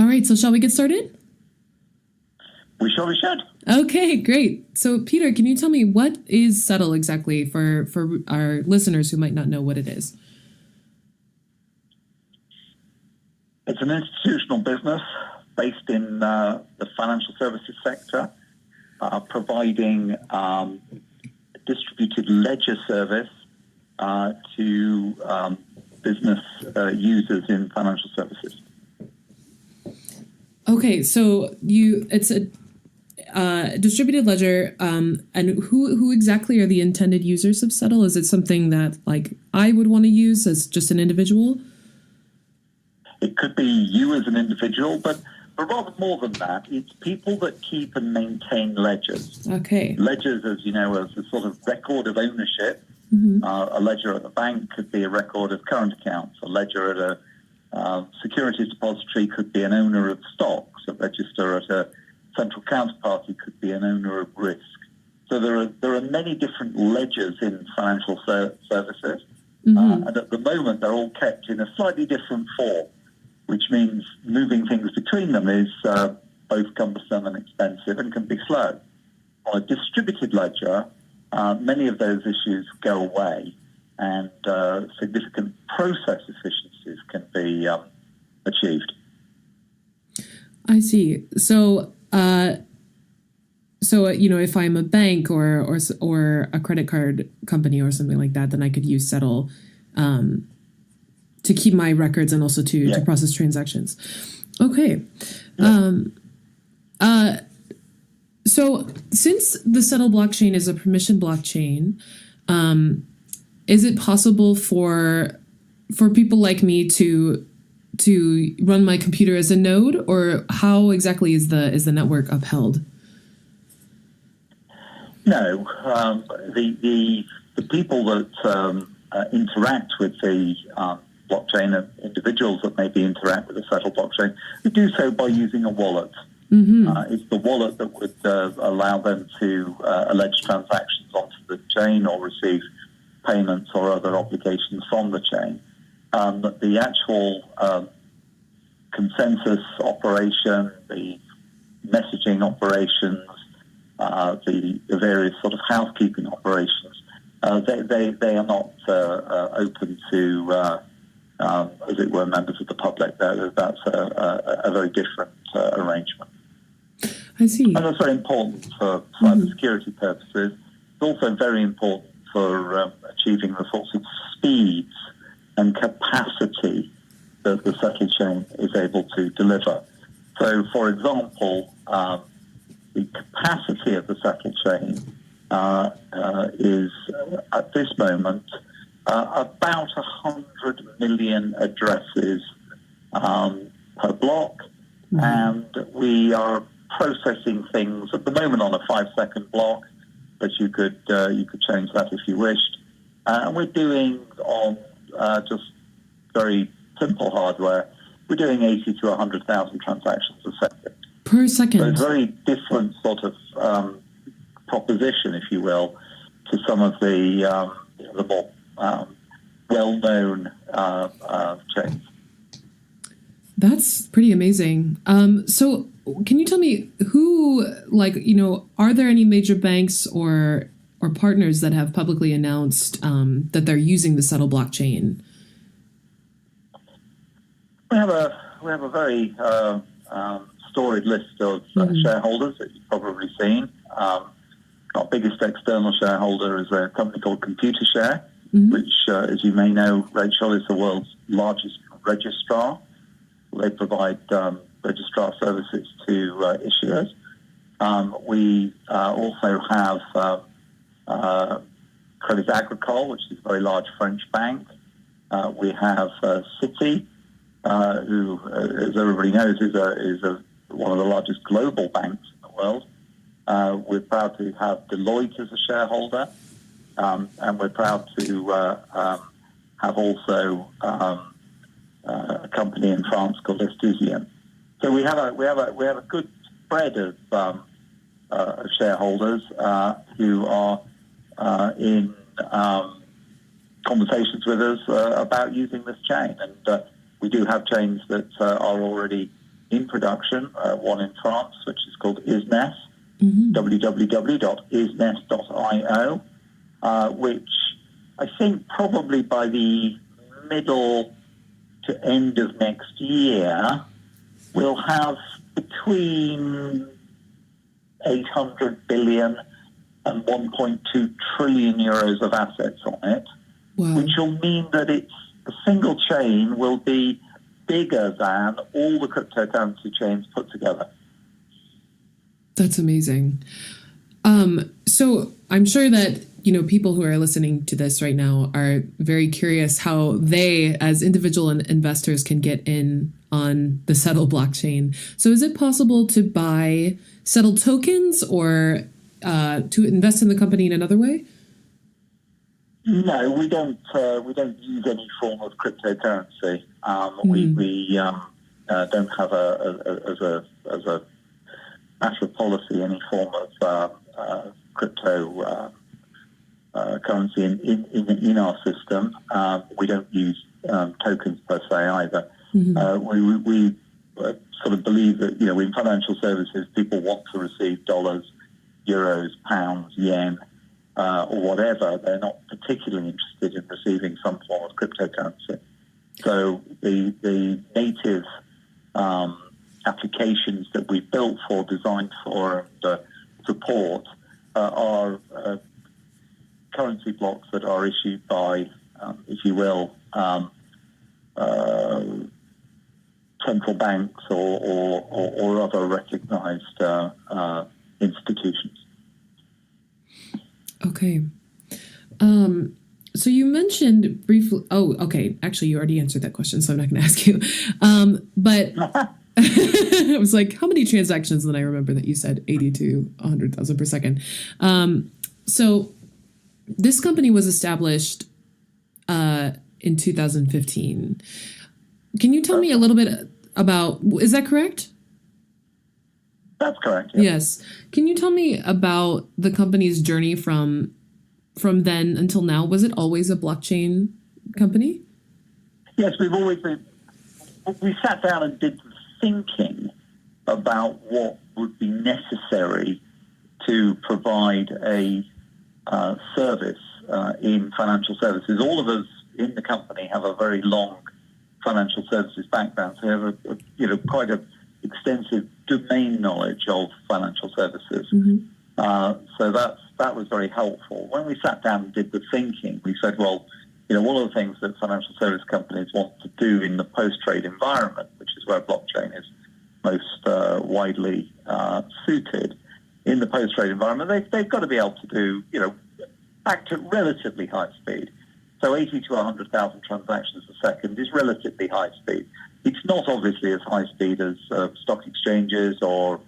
All right, so shall we get started? We surely should. Okay, great. So, Peter, can you tell me what is Setl exactly for our listeners who might not know what it is? It's an institutional business based in the financial services sector, providing a distributed ledger service to business users in financial services. Okay, so it's a distributed ledger, and who exactly are the intended users of Setl? Is it something that like I would want to use as just an individual? It could be you as an individual, but rather more than that, it's people that keep and maintain ledgers. Okay. Ledgers, as you know, as a sort of record of ownership. Mm-hmm. A ledger at the bank could be a record of current accounts. A ledger at a securities depository could be an owner of stocks. A register at a central counterparty could be an owner of risk. So there are many different ledgers in financial services, Mm-hmm. and at the moment they're all kept in a slightly different form, which means moving things between them is both cumbersome and expensive and can be slow. On a distributed ledger, many of those issues go away, and significant process efficiencies can be achieved. I see. So, if I'm a bank or a credit card company or something like that, then I could use Setl to keep my records and also to process transactions. Okay. Yeah. So since the Setl blockchain is a permission blockchain, is it possible for people like me to run my computer as a node, or how exactly is the network upheld? No, the people that interact with the blockchain, and individuals that maybe interact with the Setl blockchain, they do so by using a wallet. Mm-hmm. It's the wallet that would allow them to allege transactions onto the chain or receive payments or other obligations from the chain. But the actual consensus operation, the messaging operations, the various sort of housekeeping operations, they are not open to, as it were, members of the public. That's a very different arrangement. I see. And that's very important for cybersecurity purposes. It's also very important for achieving the sorts of speeds and capacity that the Setl chain is able to deliver. So, for example, the capacity of the Setl chain is, at this moment, about 100 million addresses per block, and we are processing things at the moment on a 5-second block, but you could change that if you wished. And we're doing on just very simple hardware, we're doing 80 to 100,000 transactions a second. Per second. So it's a very different sort of proposition, if you will, to some of the more well-known chains. That's pretty amazing. So can you tell me who, are there any major banks or partners that have publicly announced that they're using the Setl blockchain? We have a very storied list of shareholders that you've probably seen. Our biggest external shareholder is a company called Computershare, which, as you may know, Rachel, is the world's largest registrar. They provide registrar services to issuers. We also have Crédit Agricole, which is a very large French bank. We have Citi, who, as everybody knows, is one of the largest global banks in the world. We're proud to have Deloitte as a shareholder, and we're proud to have also a company in France called Estuzien. So we have a good spread of shareholders who are in conversations with us about using this chain, and we do have chains that are already in production, one in France, which is called ISNES, Mm-hmm. www.isnes.io, which I think probably by the middle to end of next year will have between 800 billion and 1.2 trillion euros of assets on it, Wow. which will mean that a single chain will be bigger than all the cryptocurrency chains put together. That's amazing. So I'm sure that, people who are listening to this right now are very curious how they, as individual investors, can get in on the Setl blockchain. So is it possible to buy Setl tokens or to invest in the company in another way? No, we don't use any form of cryptocurrency. We don't have as a matter of policy any form of crypto currency in our system. We don't use tokens per se either. Mm-hmm. We sort of believe that in financial services people want to receive dollars, euros, pounds, yen, or whatever. They're not particularly interested in receiving some form of cryptocurrency. So the native applications that we built for, designed for, and support are currency blocks that are issued by, if you will, central banks or other recognized institutions. Okay. So you mentioned briefly. Oh, okay. Actually, you already answered that question, so I'm not going to ask you. But I was like, how many transactions? And then I remember that you said 80 to 100,000 per second. So this company was established in 2015. Can you tell me a little bit about? Is that correct? That's correct. Yeah. Yes. Can you tell me about the company's journey from then until now? Was it always a blockchain company? Yes, we've always been. We sat down and did the thinking about what would be necessary to provide a service in financial services. All of us in the company have a very long financial services background, so we have quite a extensive domain knowledge of financial services. Mm-hmm. So that was very helpful. When we sat down and did the thinking, we said, well, one of the things that financial service companies want to do in the post-trade environment, which is where blockchain is most widely suited, in the post-trade environment, they've got to be able to do, act at relatively high speed. So 80 to 100,000 transactions a second is relatively high speed. It's not obviously as high speed as stock exchanges or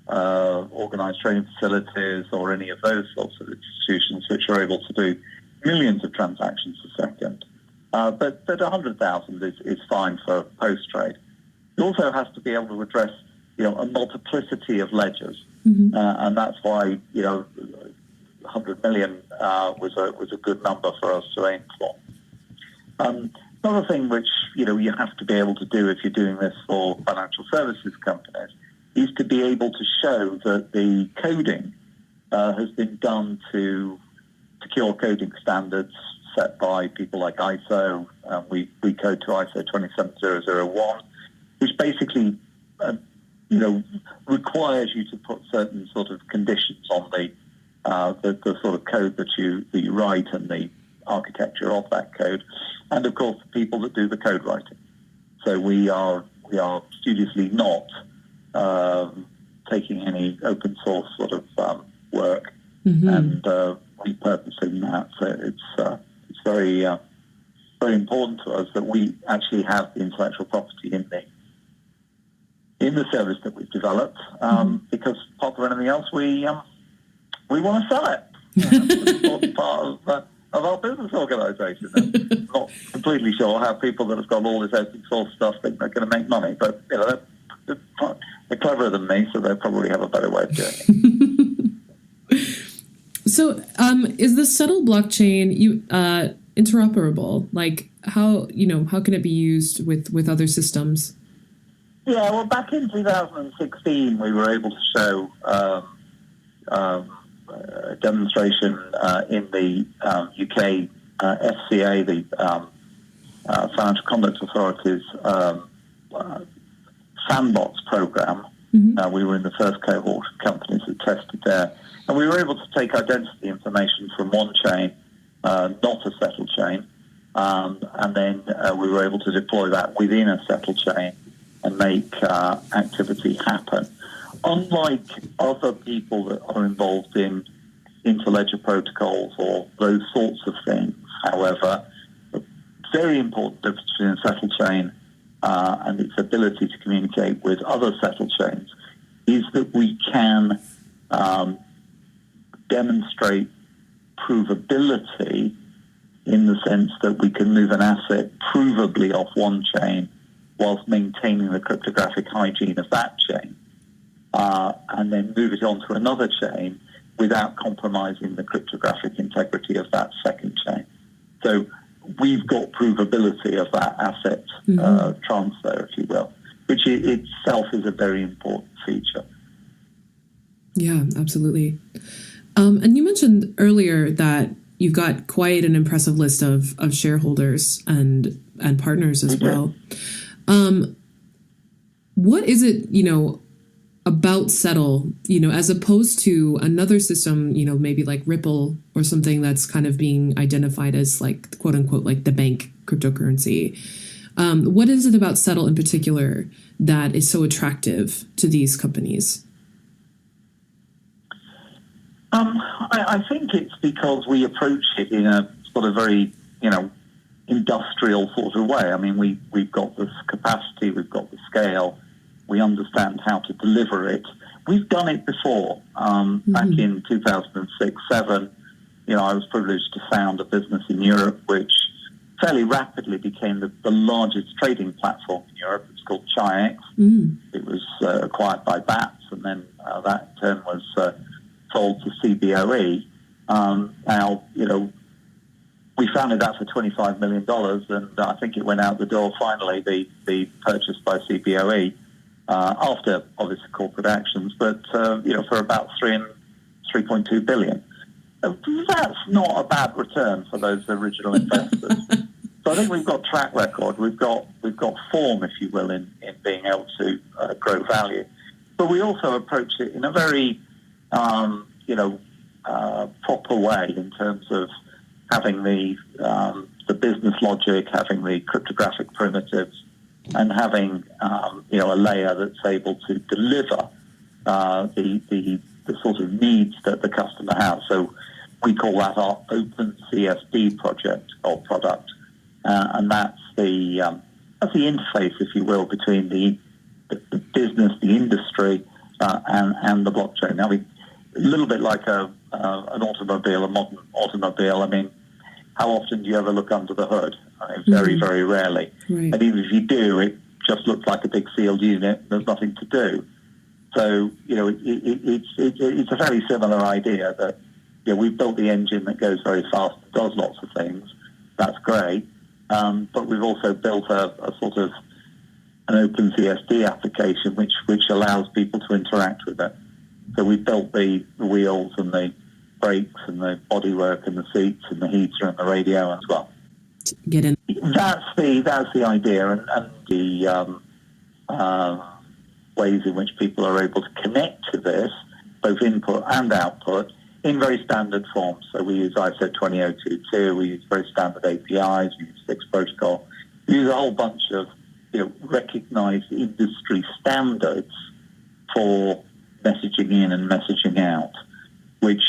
organized trading facilities or any of those sorts of institutions which are able to do millions of transactions a second. But 100,000 is fine for post-trade. It also has to be able to address, a multiplicity of ledgers. Mm-hmm. And that's why, 100 million was a good number for us to aim for. Another thing which, you have to be able to do if you're doing this for financial services companies is to be able to show that the coding has been done to secure coding standards set by people like ISO. We code to ISO 27001, which basically, requires you to put certain sort of conditions on the sort of code that you write and the architecture of that code, and of course the people that do the code writing. So we are studiously not taking any open source sort of work, Mm-hmm. and repurposing that. So it's very very important to us that we actually have the intellectual property in the service that we've developed, because apart from anything else, we want to sell it. That's an important part of our business organisation. I'm not completely sure how people that have got all this open source stuff think they're going to make money, but they're cleverer than me, so they probably have a better way of doing it. So, is the Setl blockchain interoperable? Like, how can it be used with other systems? Yeah, well, back in 2016, we were able to show a demonstration in the UK FCA, the Financial Conduct Authority's sandbox program. We were in the first cohort of companies that tested there. And we were able to take identity information from one chain, not a Setl chain, and then we were able to deploy that within a Setl chain and make activity happen. Unlike other people that are involved in interledger protocols or those sorts of things, however, a very important difference between a Setl chain and its ability to communicate with other Setl chains is that we can demonstrate provability in the sense that we can move an asset provably off one chain whilst maintaining the cryptographic hygiene of that chain, and then move it onto another chain without compromising the cryptographic integrity of that second chain. So we've got provability of that asset transfer, if you will, which itself is a very important feature. Yeah, absolutely. And you mentioned earlier that you've got quite an impressive list of shareholders and partners as well. What is it, about Setl, as opposed to another system, maybe like Ripple or something that's kind of being identified as like, quote unquote, like the bank cryptocurrency? What is it about Setl in particular that is so attractive to these companies? I think it's because we approach it in a sort of very, industrial sort of way. I mean, we've got this capacity, we've got the scale, we understand how to deliver it. We've done it before. Back in 2006-07, I was privileged to found a business in Europe which fairly rapidly became the largest trading platform in Europe. It's called Chi-X. It was acquired by BATS, and then that in turn was sold to CBOE. Now, we founded that for $25 million, and I think it went out the door finally, the purchase by CBOE, after obviously corporate actions, but for about $3.2 billion. That's not a bad return for those original investors. So I think we've got track record, we've got form, if you will, in being able to grow value. But we also approach it in a very proper way in terms of having the business logic, having the cryptographic primitives, and having a layer that's able to deliver the sort of needs that the customer has. So we call that our Open CSD project or product, and that's the interface, if you will, between the business, the industry, and the blockchain. Now, a little bit like an automobile, a modern automobile. I mean, how often do you ever look under the hood? Very, very rarely. Right. And even if you do, it just looks like a big sealed unit. There's nothing to do. So, it's a fairly similar idea that, we've built the engine that goes very fast, does lots of things. That's great. But we've also built a sort of an OpenCSD application which allows people to interact with it. So we built the wheels and the brakes and the bodywork and the seats and the heater and the radio as well. Get in. That's the idea, and the ways in which people are able to connect to this, both input and output, in very standard forms. So we use ISO 20022, we use very standard APIs, we use fixed protocol, we use a whole bunch of recognized industry standards for messaging in and messaging out, which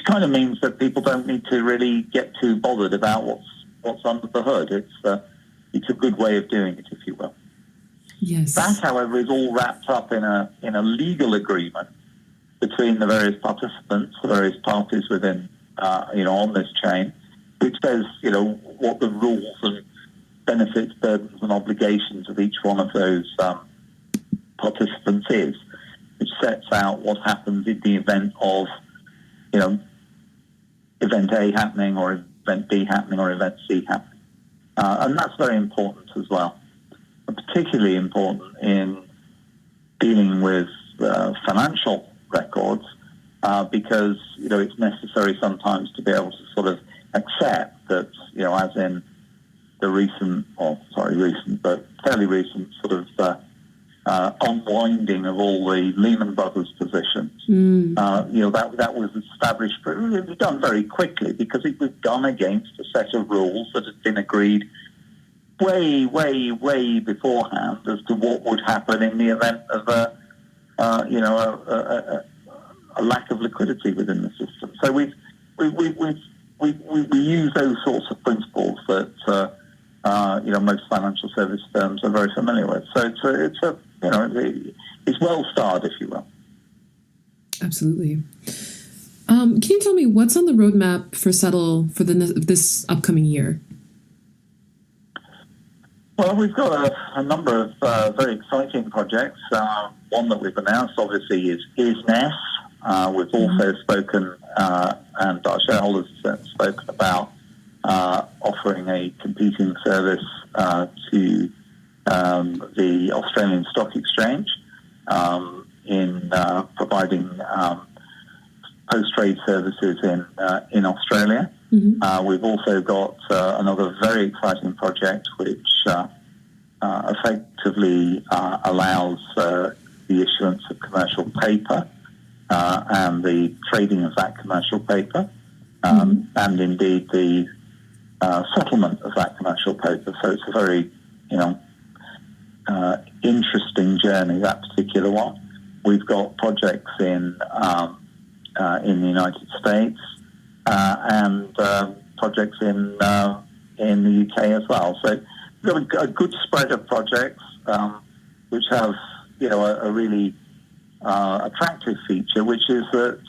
kind of means that people don't need to really get too bothered about what's under the hood. It's a good way of doing it, if you will. Yes. That, however, is all wrapped up in a legal agreement between the various participants, the various parties within on this chain, which says what the rules and benefits, burdens, and obligations of each one of those participants is, which sets out what happens in the event of event A happening, or event B happening, or event C happening. And that's very important as well. And particularly important in dealing with financial records because, it's necessary sometimes to be able to sort of accept that, as in the fairly recent sort of unwinding of all the Lehman Brothers positions. That was established, but it was done very quickly because it was done against a set of rules that had been agreed way, way, way beforehand as to what would happen in the event of a lack of liquidity within the system. So we use those sorts of principles that most financial service firms are very familiar with. So it's well starred, if you will. Absolutely. Can you tell me what's on the roadmap for Setl for this upcoming year? Well, we've got a number of very exciting projects. One that we've announced, obviously, is NES. We've also spoken, and our shareholders have spoken about offering a competing service to the Australian Stock Exchange in providing post-trade services in Australia. We've also got another very exciting project which effectively allows the issuance of commercial paper and the trading of that commercial paper, and indeed the settlement of that commercial paper. So it's a very, interesting journey, that particular one. We've got projects in the United States and projects in the UK as well. So we've got a good spread of projects which have, a really attractive feature, which is that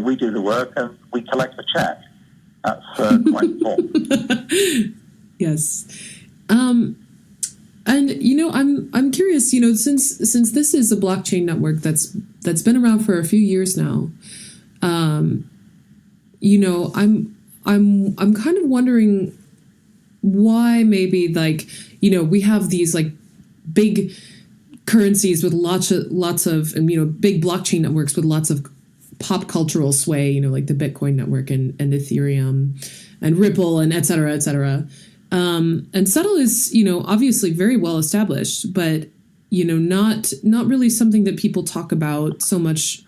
we do the work and we collect the check. That's quite important. Yes. And I'm curious, since this is a blockchain network that's been around for a few years now, I'm kind of wondering why maybe we have these big currencies with lots of big blockchain networks with lots of pop cultural sway, like the Bitcoin network and Ethereum and Ripple and et cetera, et cetera. And Setl is, obviously very well established, but, not really something that people talk about so much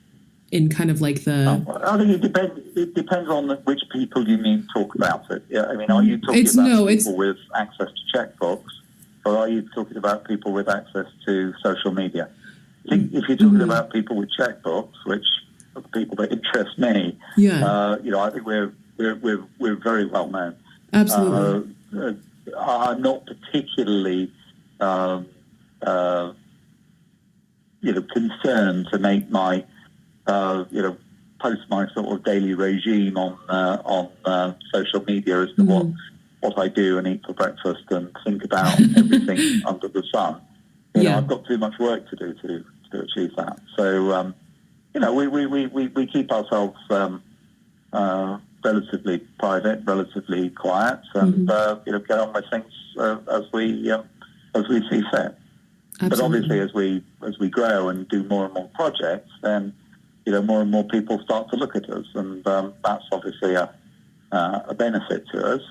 in kind of like the... I think it depends on which people you mean talk about it. Yeah, I mean, are you talking about people with access to checkbooks, or are you talking about people with access to social media? I think if you're talking about people with checkbooks, which are the people that interest me, I think we're very well known. Absolutely. Are not particularly, concerned to make my, post my sort of daily regime on social media as to what I do and eat for breakfast and think about everything under the sun. I've got too much work to do to achieve that. So, we keep ourselves relatively private, relatively quiet, and get on with things as we see fit. Absolutely. But obviously, as we grow and do more and more projects, then more and more people start to look at us, and that's obviously a benefit to us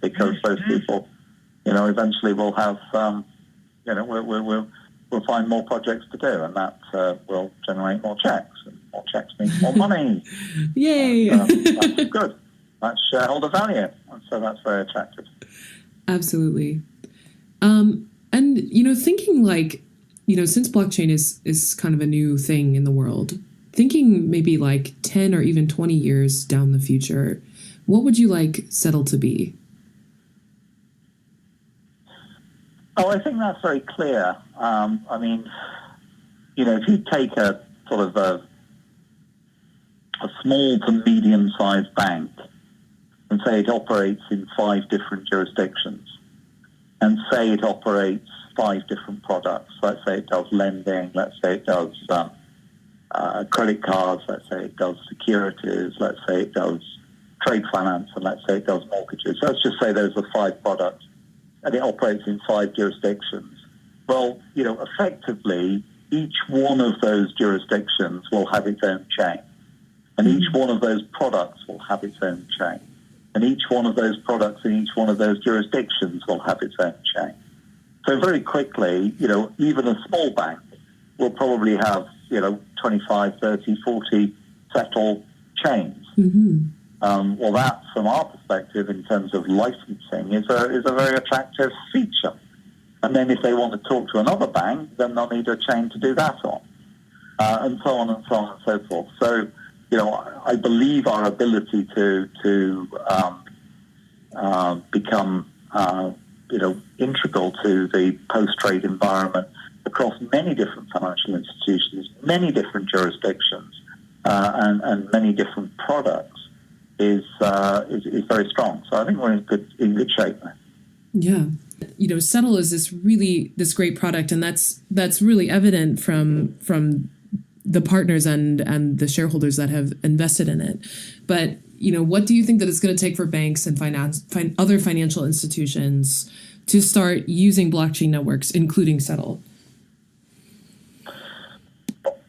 because those people, eventually will have, we'll find more projects to do, and that will generate more checks. And more checks means more money. Yay! And, that's good. That's shareholder value, and so that's very attractive. Absolutely. And thinking since blockchain is kind of a new thing in the world, thinking maybe 10 or even 20 years down the future, what would you like Setl to be? Oh, I think that's very clear. If you take a sort of a small to medium-sized bank and say it operates in 5 different jurisdictions, and say it operates 5 different products, let's say it does lending, let's say it does credit cards, let's say it does securities, let's say it does trade finance, and let's say it does mortgages. Let's just say those are 5 products, and it operates in 5 jurisdictions. Well, effectively, each one of those jurisdictions will have its own chain. And each one of those products will have its own chain. And each one of those products in each one of those jurisdictions will have its own chain. So very quickly, even a small bank will probably have, 25, 30, 40 Setl chains. Well, that, from our perspective, in terms of licensing, is a very attractive feature. And then if they want to talk to another bank, then they'll need a chain to do that on, and so on and so on and so forth. So, I believe our ability to become, integral to the post-trade environment across many different financial institutions, many different jurisdictions, and many different products is very strong. So I think we're in good shape there. Yeah. Setl is this great product, and that's really evident from the partners and the shareholders that have invested in it. But, what do you think that it's going to take for banks and other financial institutions to start using blockchain networks, including Setl?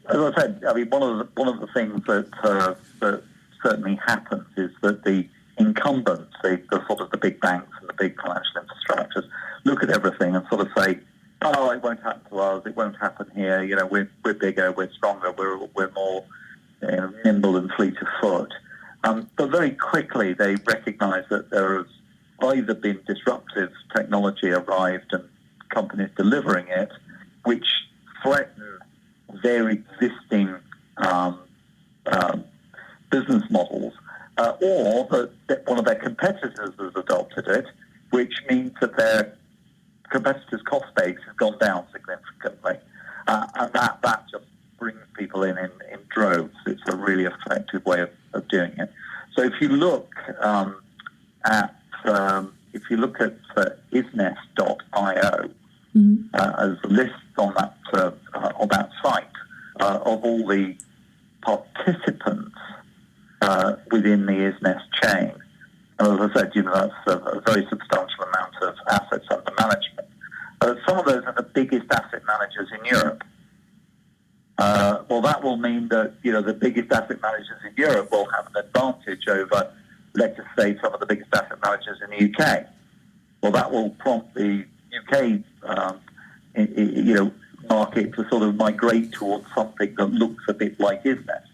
As I said, one of the things that certainly happens is that the incumbents, the sort of the big banks and the big financial infrastructures, look at everything and sort of say, "Oh, it won't happen to us. It won't happen here. We're bigger, we're stronger, we're more nimble and fleet of foot." But very quickly they recognise that there has either been disruptive technology arrived and companies delivering it, which threaten their existing business models, or that one of their competitors has adopted it, which means that their competitors' cost base has gone down significantly. And that just brings people in droves. It's a really effective way of doing it. So if you look at isness.io as a list on that site of all the participants within the ISNES chain. And as I said, that's a very substantial amount of assets under management. Some of those are the biggest asset managers in Europe. Well, that will mean that the biggest asset managers in Europe will have an advantage over, let's just say, some of the biggest asset managers in the UK. Well, that will prompt the UK market to sort of migrate towards something that looks a bit like ISNES.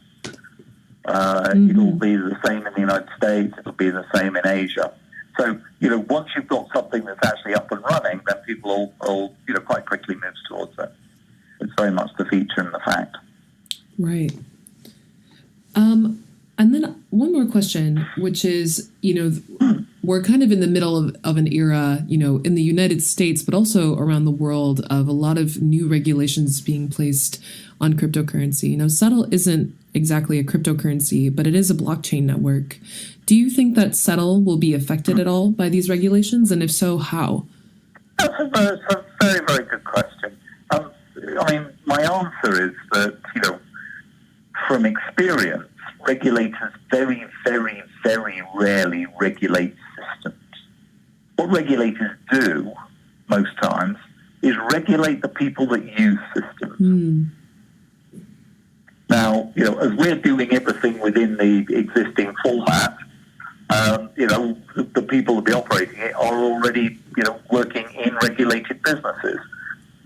It'll be the same in the United States. It'll be the same in Asia. So, once you've got something that's actually up and running, then people will quite quickly move towards it. It's very much the feature and the fact. Right. And then one more question, which is, we're kind of in the middle of an era, in the United States, but also around the world, of a lot of new regulations being placed on cryptocurrency. Setl isn't exactly a cryptocurrency, but it is a blockchain network. Do you think that Setl will be affected at all by these regulations? And if so, how? That's a very, very good question. My answer is that, from experience, regulators very, very, very rarely regulate systems. What regulators do, most times, is regulate the people that use systems. Now, as we're doing everything within the existing format, the people that be operating it are already, working in regulated businesses.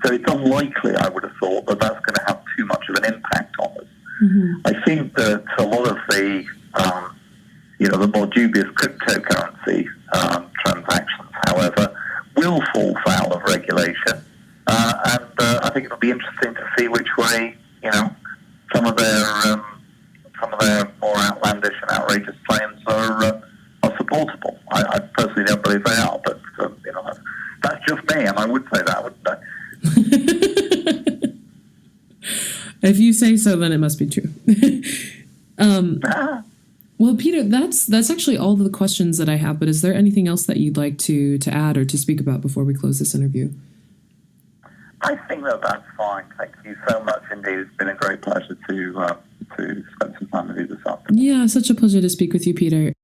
So it's unlikely, I would have thought, that that's going to have too much of an impact on us. I think that a lot of the, the more dubious cryptocurrency transactions, however, will fall foul of regulation. And I think it'll be interesting to see which way, some of their more outlandish and outrageous claims are supportable. I personally don't believe they are, but that's just me, and I would say that, wouldn't I? If you say so, then it must be true. Well, Peter, that's actually all the questions that I have. But is there anything else that you'd like to add or to speak about before we close this interview? I think that's fine. Thank you so much indeed. It's been a great pleasure to spend some time with you this afternoon. Yeah, such a pleasure to speak with you, Peter.